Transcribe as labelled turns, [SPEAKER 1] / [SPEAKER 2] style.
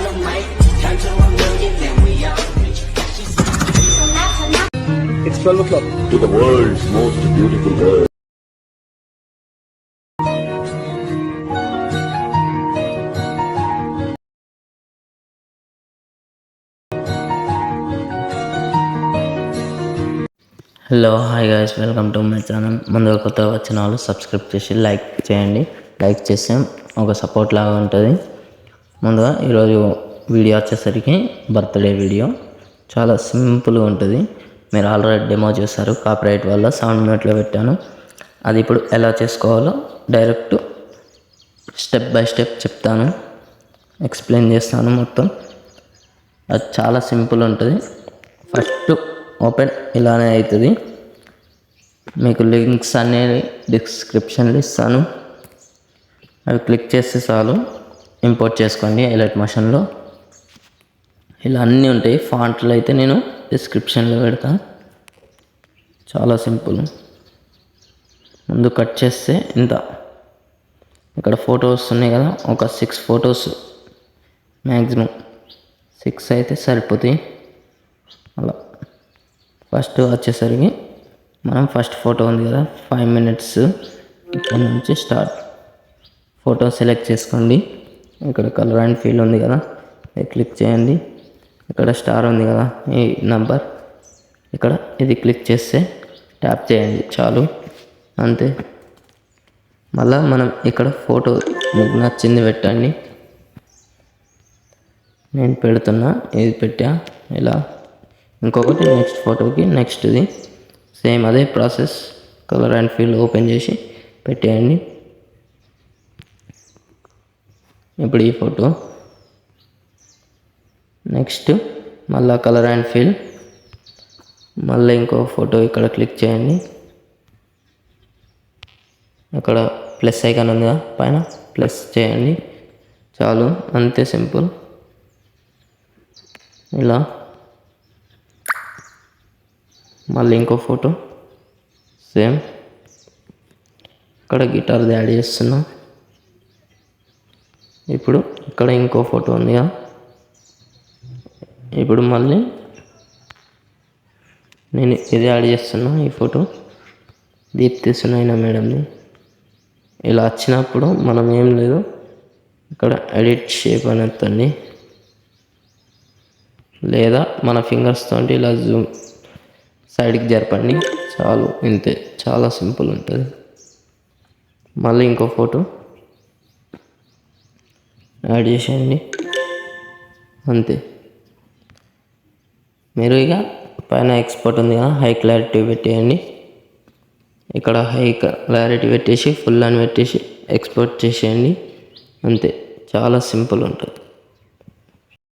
[SPEAKER 1] the mic, turn to a million, then we all rich.
[SPEAKER 2] It's 12 o'clock.
[SPEAKER 3] To the world's most beautiful girl.
[SPEAKER 4] Hello hi guys, welcome to my channel. ముందుగా కొత్తగా వచ్చిన వాళ్ళు subscribe చేసి like చేయండి. Like చేస్తే ఒక support లాగా ఉంటుంది. ముందుగా ఈరోజు వీడియో వచ్చేసరికి బర్త్డే వీడియో. చాలా సింపుల్గా ఉంటుంది. మీరు ఆల్రెడీ డెమో చూస్తారు, కాపీరైట్ వల్ల సౌండ్ మ్యూట్లో పెట్టాను. అది ఇప్పుడు ఎలా చేసుకోవాలో డైరెక్ట్ స్టెప్ బై స్టెప్ చెప్తాను, ఎక్స్ప్లెయిన్ చేస్తాను మొత్తం. అది చాలా సింపుల్ ఉంటుంది. ఫస్ట్ ఓపెన్ ఇలానే అవుతుంది. మీకు లింక్స్ అనేది డిస్క్రిప్షన్లో ఇస్తాను, అవి క్లిక్ చేస్తే చాలు ఇంపోర్ట్ చేసుకోండి. ఎలైట్ మోషన్లో ఇలా అన్నీ ఉంటాయి. ఫాంట్లు అయితే నేను డిస్క్రిప్షన్లో పెడతా. చాలా సింపుల్. ముందు కట్ చేస్తే ఇంత, ఇక్కడ ఫొటోస్ ఉన్నాయి కదా, ఒక 6 ఫొటోస్ మ్యాక్సిమం 6 అయితే సరిపోతాయి. అలా ఫస్ట్ వచ్చేసరికి మనం ఫస్ట్ ఫోటో ఉంది కదా, 5 మినిట్స్ ఇక్కడ నుంచి స్టార్ట్. ఫోటో సెలెక్ట్ చేసుకోండి. ఇక్కడ కలర్ అండ్ ఫీల్ ఉంది కదా, ఇది క్లిక్ చేయండి. ఇక్కడ స్టార్ ఉంది కదా, ఈ నంబర్, ఇక్కడ ఇది క్లిక్ చేస్తే ట్యాప్ చేయండి, చాలు, అంతే. మళ్ళా మనం ఇక్కడ ఫోటో మీకు నచ్చింది పెట్టండి. నేను పెడుతున్నా, ఇది పెట్టా ఇలా. ఇంకొకటి నెక్స్ట్ ఫోటోకి నెక్స్ట్ది సేమ్ అదే process. Colour and feel open చేసి పెట్టేయండి. ఇప్పుడు ఈ ఫోటో నెక్స్ట్ మళ్ళా కలర్ అండ్ ఫీల్, మళ్ళీ ఇంకో ఫోటో ఇక్కడ క్లిక్ చేయండి. అక్కడ ప్లస్ ఐకాన్ ఉందిగా పైన, ప్లస్ చేయండి, చాలు, అంతే సింపుల్. ఇలా మళ్ళీ ఇంకో ఫోటో సేమ్, ఇక్కడ గిటార్ది యాడ్ చేస్తున్నా. ఇప్పుడు ఇక్కడ ఇంకో ఫోటో ఉందిగా, ఇప్పుడు మళ్ళీ నేను ఇది యాడ్ చేస్తున్నా. ఈ ఫోటో దీప్తి సునైనా మేడంది. ఇలా వచ్చినప్పుడు మనం ఏం లేదు, ఇక్కడ ఎడిట్ షేప్ అని ఎత్తండి, లేదా మన ఫింగర్స్ తోటి ఇలా జూమ్ సైడ్కి జరపండి, చాలు, ఇంతే. చాలా సింపుల్ ఉంటుంది. మళ్ళీ ఇంకో ఫోటో యాడ్ చేసేయండి, అంతే. మీరు ఇక పైన ఎక్స్పోర్ట్ ఉంది కదా, హై క్లారిటీ పెట్టేయండి. ఇక్కడ హై క్లారిటీ పెట్టేసి ఫుల్ అని పెట్టేసి ఎక్స్పోర్ట్ చేసేయండి, అంతే. చాలా సింపుల్ ఉంటుంది.